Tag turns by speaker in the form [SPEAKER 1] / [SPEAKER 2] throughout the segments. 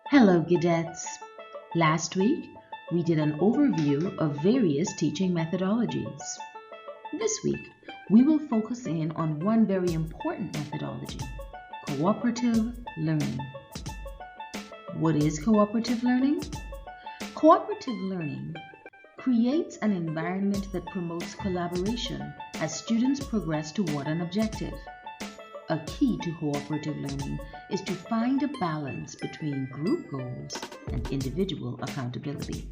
[SPEAKER 1] Hello, cadets. Last week, we did an overview of various teaching methodologies. This week, we will focus in on one very important methodology, cooperative learning. What is cooperative learning? Cooperative learning creates an environment that promotes collaboration as students progress toward an objective. A key to cooperative learning is to find a balance between group goals and individual accountability.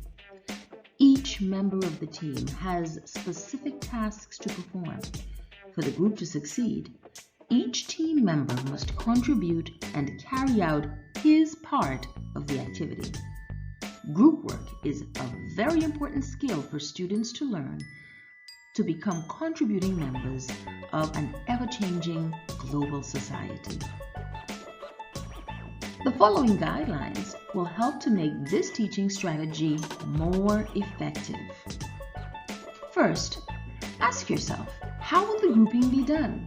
[SPEAKER 1] Each member of the team has specific tasks to perform. For the group to succeed, each team member must contribute and carry out his part of the activity. Group work is a very important skill for students to learn to become contributing members of an ever-changing global society. The following guidelines will help to make this teaching strategy more effective. First, ask yourself, how will the grouping be done?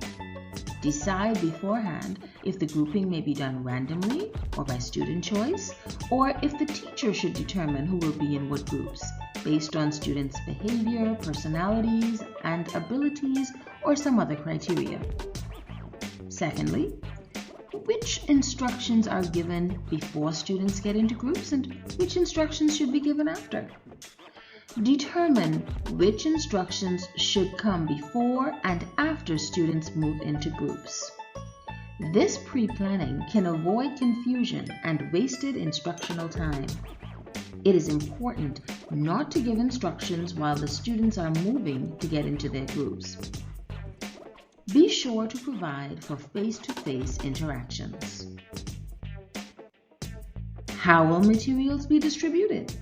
[SPEAKER 1] Decide beforehand if the grouping may be done randomly or by student choice, or if the teacher should determine who will be in what groups, based on students' behavior, personalities, and abilities, or some other criteria. Secondly, which instructions are given before students get into groups and which instructions should be given after? Determine which instructions should come before and after students move into groups. This pre-planning can avoid confusion and wasted instructional time. It is important not to give instructions while the students are moving to get into their groups. Be sure to provide for face-to-face interactions. How will materials be distributed?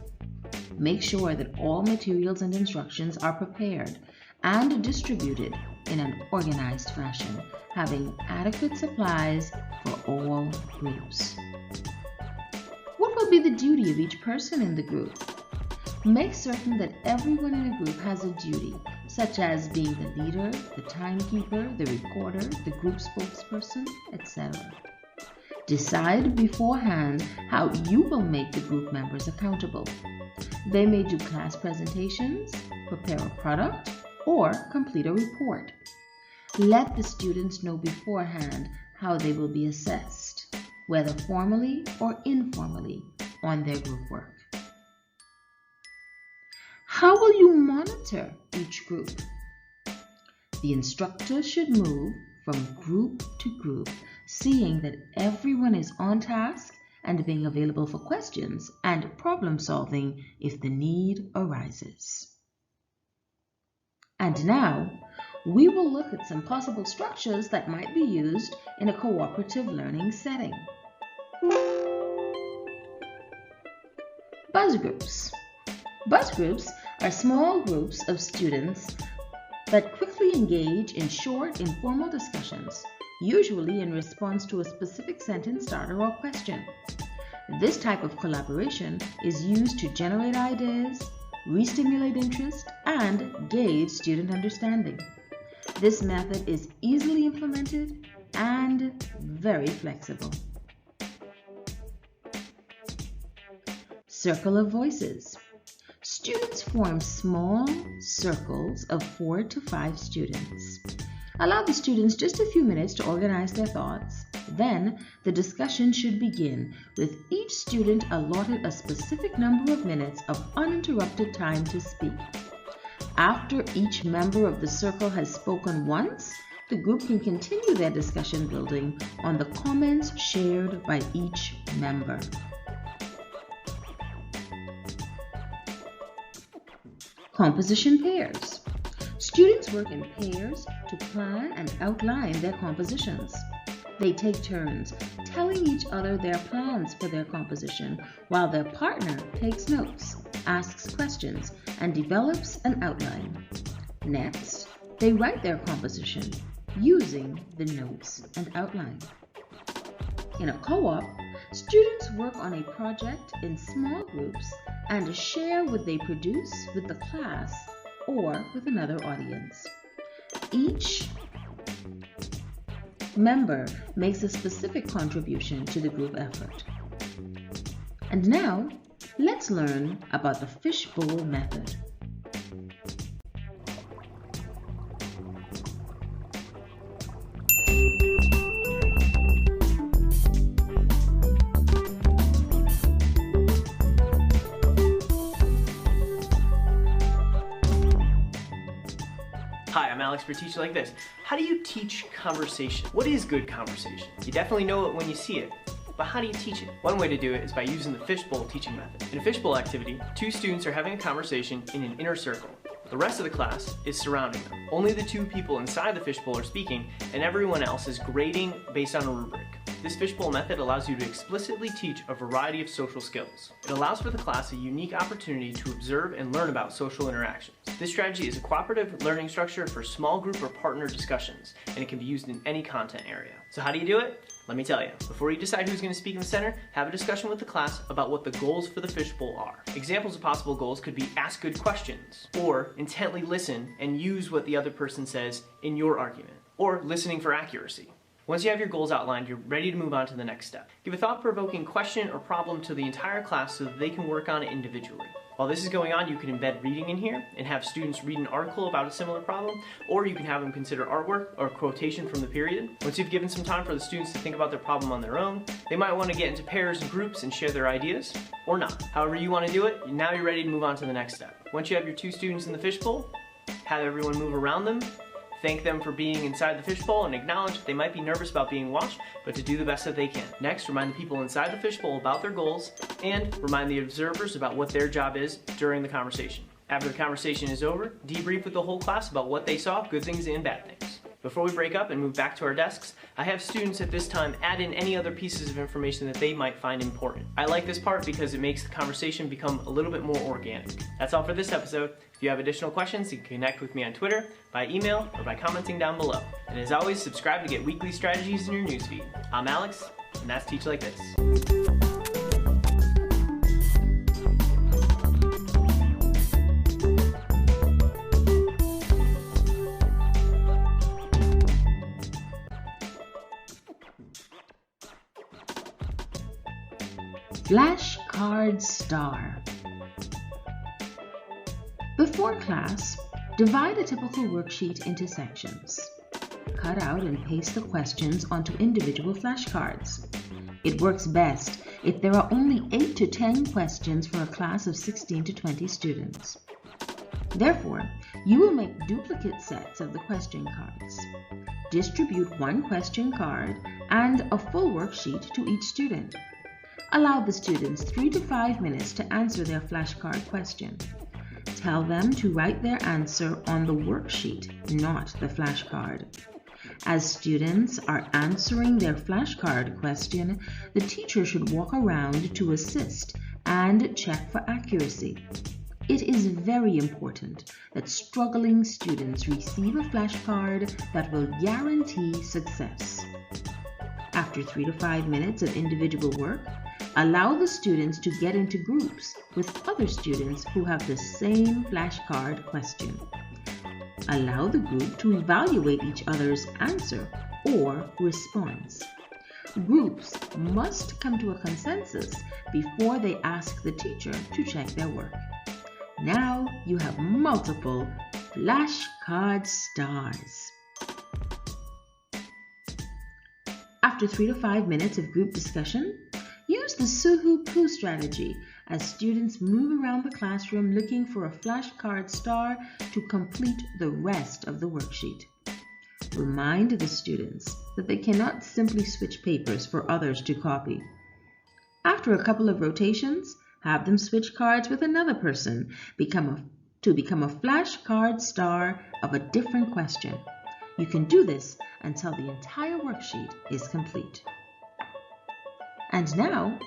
[SPEAKER 1] Make sure that all materials and instructions are prepared and distributed in an organized fashion, having adequate supplies for all groups. What will be the duty of each person in the group? Make certain that everyone in a group has a duty, such as being the leader, the timekeeper, the recorder, the group spokesperson, etc. Decide beforehand how you will make the group members accountable. They may do class presentations, prepare a product, or complete a report. Let the students know beforehand how they will be assessed, whether formally or informally, on their group work. How will you monitor each group? The instructor should move from group to group, seeing that everyone is on task and being available for questions and problem solving if the need arises. And now, we will look at some possible structures that might be used in a cooperative learning setting. Buzz groups. Buzz groups are small groups of students that quickly engage in short, informal discussions, usually in response to a specific sentence starter or question. This type of collaboration is used to generate ideas, re-stimulate interest, and gauge student understanding. This method is easily implemented and very flexible. Circle of voices. Students form small circles of 4 to 5 students. Allow the students just a few minutes to organize their thoughts. Then, the discussion should begin, with each student allotted a specific number of minutes of uninterrupted time to speak. After each member of the circle has spoken once, the group can continue their discussion building on the comments shared by each member. Composition pairs. Students work in pairs to plan and outline their compositions. They take turns telling each other their plans for their composition, while their partner takes notes, asks questions, and develops an outline. Next, they write their composition using the notes and outline. In a co-op, students work on a project in small groups and share what they produce with the class or with another audience. Each member makes a specific contribution to the group effort. And now, let's learn about the fishbowl method.
[SPEAKER 2] Hi, I'm Alex for Teach Like This. How do you teach conversation? What is good conversation? You definitely know it when you see it, but how do you teach it? One way to do it is by using the fishbowl teaching method. In a fishbowl activity, two students are having a conversation in an inner circle. The rest of the class is surrounding them. Only the two people inside the fishbowl are speaking, and everyone else is grading based on a rubric. This fishbowl method allows you to explicitly teach a variety of social skills. It allows for the class a unique opportunity to observe and learn about social interactions. This strategy is a cooperative learning structure for small group or partner discussions, and it can be used in any content area. So how do you do it? Let me tell you. Before you decide who's going to speak in the center, have a discussion with the class about what the goals for the fishbowl are. Examples of possible goals could be ask good questions, or intently listen and use what the other person says in your argument, or listening for accuracy. Once you have your goals outlined, you're ready to move on to the next step. Give a thought-provoking question or problem to the entire class so that they can work on it individually. While this is going on, you can embed reading in here and have students read an article about a similar problem, or you can have them consider artwork or a quotation from the period. Once you've given some time for the students to think about their problem on their own, they might want to get into pairs and groups and share their ideas, or not. However you want to do it, now you're ready to move on to the next step. Once you have your two students in the fishbowl, have everyone move around them, thank them for being inside the fishbowl, and acknowledge that they might be nervous about being watched, but to do the best that they can. Next, remind the people inside the fishbowl about their goals, and remind the observers about what their job is during the conversation. After the conversation is over, debrief with the whole class about what they saw, good things and bad things. Before we break up and move back to our desks, I have students at this time add in any other pieces of information that they might find important. I like this part because it makes the conversation become a little bit more organic. That's all for this episode. If you have additional questions, you can connect with me on Twitter, by email, or by commenting down below. And as always, subscribe to get weekly strategies in your newsfeed. I'm Alex, and that's Teach Like This.
[SPEAKER 1] Flashcard star. Before class, divide a typical worksheet into sections. Cut out and paste the questions onto individual flashcards. It works best if there are only 8 to 10 questions for a class of 16 to 20 students. Therefore, you will make duplicate sets of the question cards. Distribute one question card and a full worksheet to each student. Allow the students 3 to 5 minutes to answer their flashcard question. Tell them to write their answer on the worksheet, not the flashcard. As students are answering their flashcard question, the teacher should walk around to assist and check for accuracy. It is very important that struggling students receive a flashcard that will guarantee success. After 3 to 5 minutes of individual work, allow the students to get into groups with other students who have the same flashcard question. Allow the group to evaluate each other's answer or response. Groups must come to a consensus before they ask the teacher to check their work. Now you have multiple flashcard stars. After 3 to 5 minutes of group discussion, use the Suhu-Poo strategy as students move around the classroom looking for a flashcard star to complete the rest of the worksheet. Remind the students that they cannot simply switch papers for others to copy. After a couple of rotations, have them switch cards with another person to become a flashcard star of a different question. You can do this until the entire worksheet is complete. And now,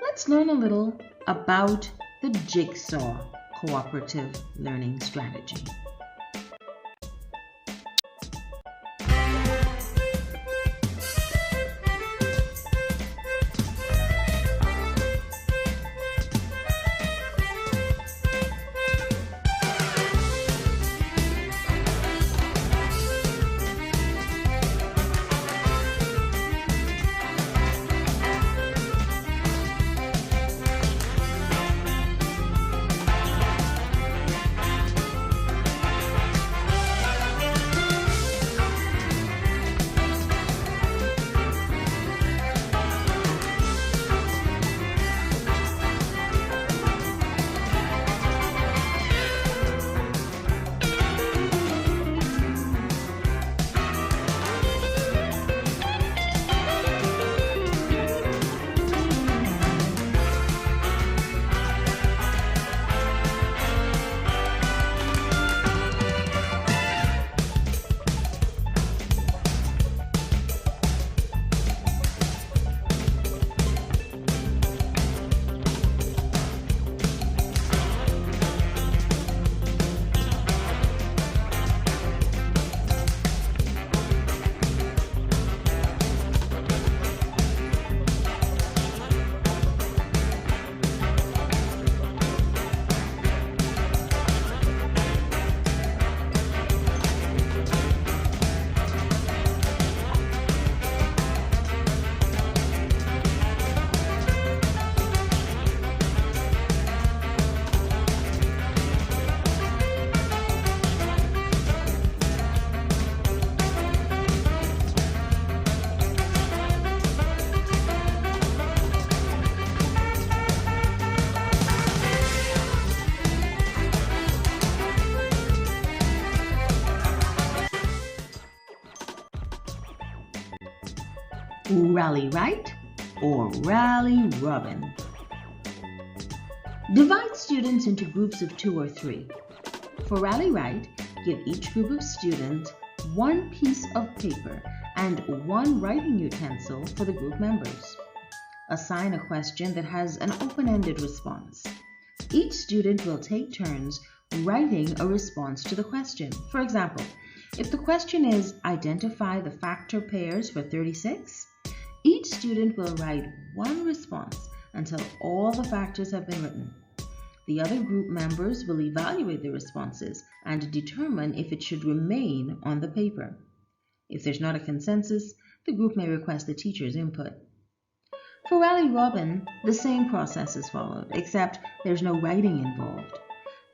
[SPEAKER 1] let's learn a little about the jigsaw cooperative learning strategy. Rally right or rally robin. Divide students into groups of 2 or 3. For rally right, give each group of students one piece of paper and one writing utensil for the group members. Assign a question that has an open-ended response. Each student will take turns writing a response to the question. For example, if the question is identify the factor pairs for 36, each student will write one response until all the factors have been written. The other group members will evaluate the responses and determine if it should remain on the paper. If there's not a consensus, the group may request the teacher's input. For Rally Robin, the same process is followed, except there's no writing involved.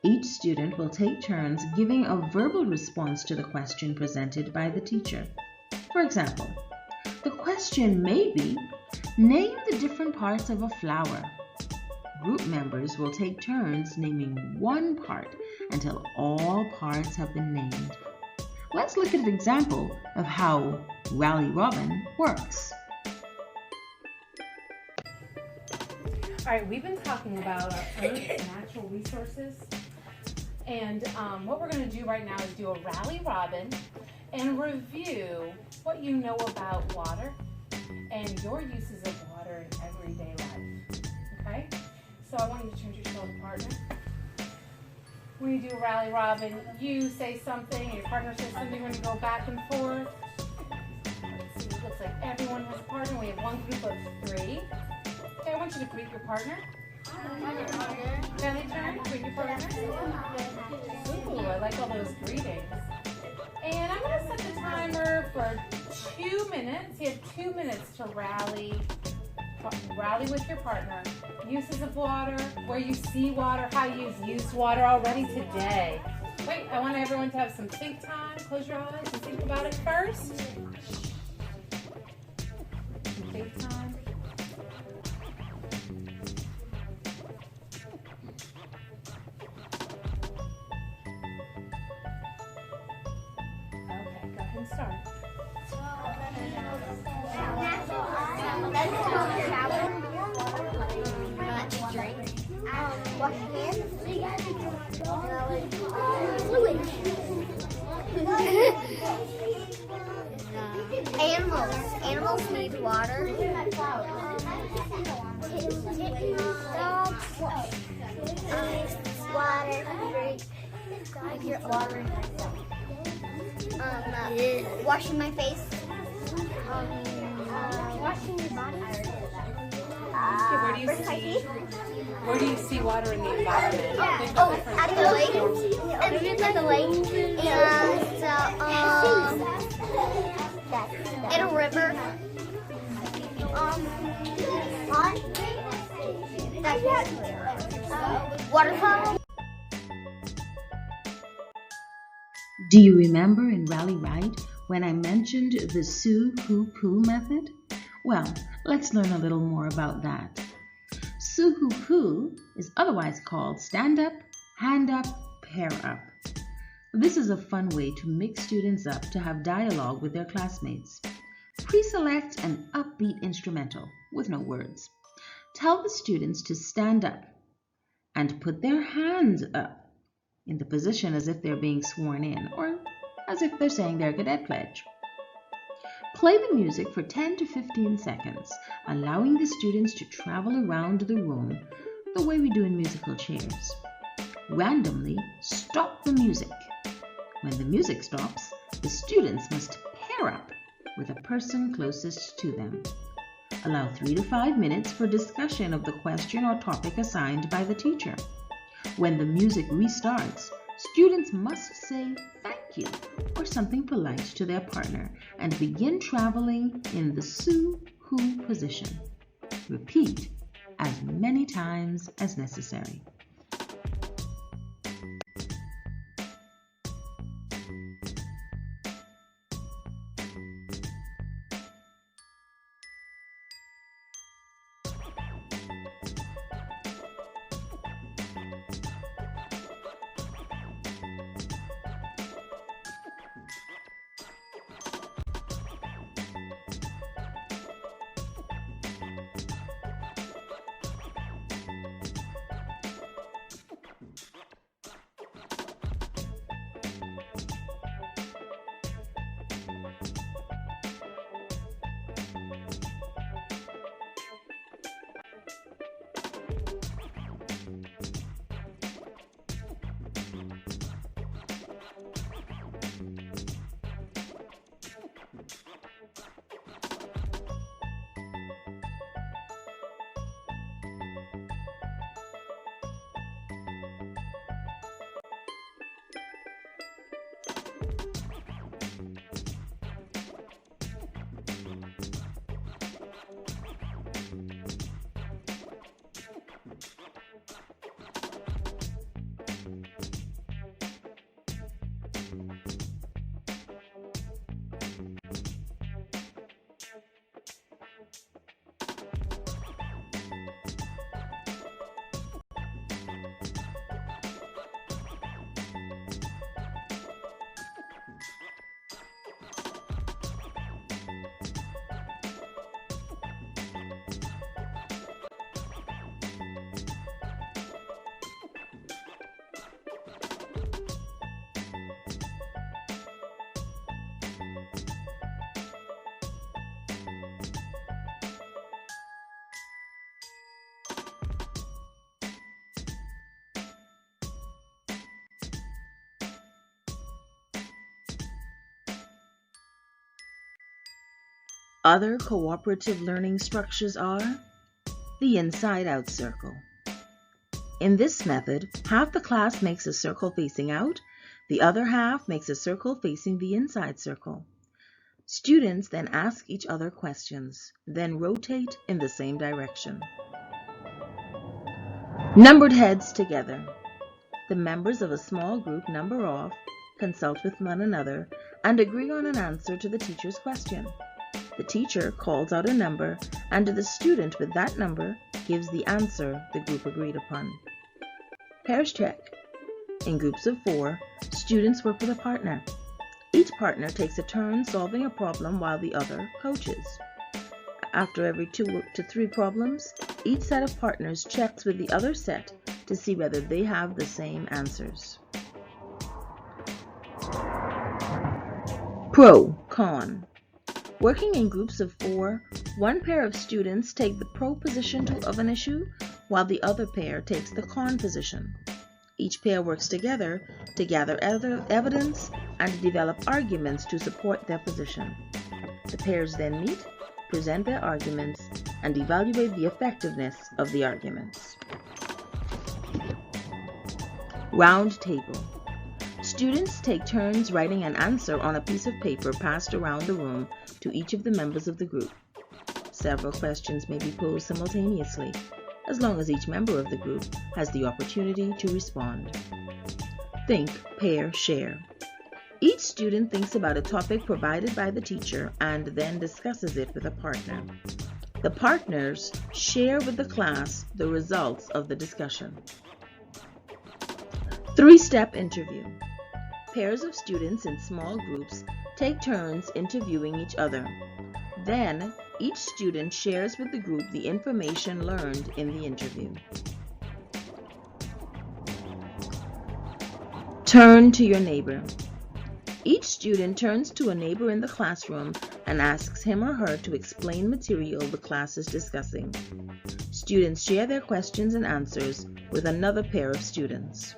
[SPEAKER 1] Each student will take turns giving a verbal response to the question presented by the teacher. For example, the question may be, name the different parts of a flower. Group members will take turns naming one part until all parts have been named. Let's look at an example of how Rally Robin works.
[SPEAKER 3] All right, we've been talking about our Earth and natural resources. And what we're going to do right now is do a Rally Robin and review what you know about water and your uses of water in everyday life. Okay? So I want you to turn to your shoulder partner. When you do a Rally Robin, you say something, your partner says something, we're going to go back and forth. Let's see, it looks like everyone has a partner. We have one group of 3. Okay, I want you to greet your partner. Family turn, greet your partner. Ooh, I like all those greetings. And I'm going to set the timer for 2 minutes. You have 2 minutes to rally with your partner. Uses of water, where you see water, how you've used water already today. Wait, I want everyone to have some think time. Close your eyes and think about it first. Some think time. Okay, go ahead and start.
[SPEAKER 4] Wash hands. Animals need water. Dogs. Water. If you're watering myself. Washing my face. Washing your body.
[SPEAKER 3] Where do you see water in the environment?
[SPEAKER 4] At the lake. At the lake. And in a river. Water fountain.
[SPEAKER 1] Do you remember in Rally Right when I mentioned the Su-Hu-Pu method? Well, let's learn a little more about that. Su-Hu-Pu is otherwise called stand up, hand up, pair up. This is a fun way to mix students up to have dialogue with their classmates. Pre-select an upbeat instrumental with no words. Tell the students to stand up and put their hands up in the position as if they're being sworn in or as if they're saying their cadet pledge. Play the music for 10 to 15 seconds, allowing the students to travel around the room the way we do in musical chairs. Randomly stop the music. When the music stops, the students must pair up with a person closest to them. Allow 3 to 5 minutes for discussion of the question or topic assigned by the teacher. When the music restarts, students must say thank you or something polite to their partner and begin traveling in the Su-Hu position. Repeat as many times as necessary. Other cooperative learning structures are the inside-out circle. In this method, half the class makes a circle facing out, the other half makes a circle facing the inside circle. Students then ask each other questions, then rotate in the same direction. Numbered heads together. The members of a small group number off, consult with one another, and agree on an answer to the teacher's question. The teacher calls out a number, and the student with that number gives the answer the group agreed upon. Pairs check. In groups of 4, students work with a partner. Each partner takes a turn solving a problem while the other coaches. After every 2 to 3 problems, each set of partners checks with the other set to see whether they have the same answers. Pro, con. Working in groups of 4, one pair of students take the pro position of an issue, while the other pair takes the con position. Each pair works together to gather evidence and develop arguments to support their position. The pairs then meet, present their arguments, and evaluate the effectiveness of the arguments. Round table. Students take turns writing an answer on a piece of paper passed around the room to each of the members of the group. Several questions may be posed simultaneously, as long as each member of the group has the opportunity to respond. Think, pair, share. Each student thinks about a topic provided by the teacher and then discusses it with a partner. The partners share with the class the results of the discussion. 3-step interview. Pairs of students in small groups take turns interviewing each other. Then, each student shares with the group the information learned in the interview. Turn to your neighbor. Each student turns to a neighbor in the classroom and asks him or her to explain material the class is discussing. Students share their questions and answers with another pair of students.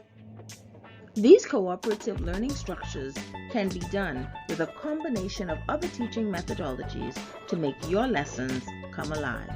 [SPEAKER 1] These cooperative learning structures can be done with a combination of other teaching methodologies to make your lessons come alive.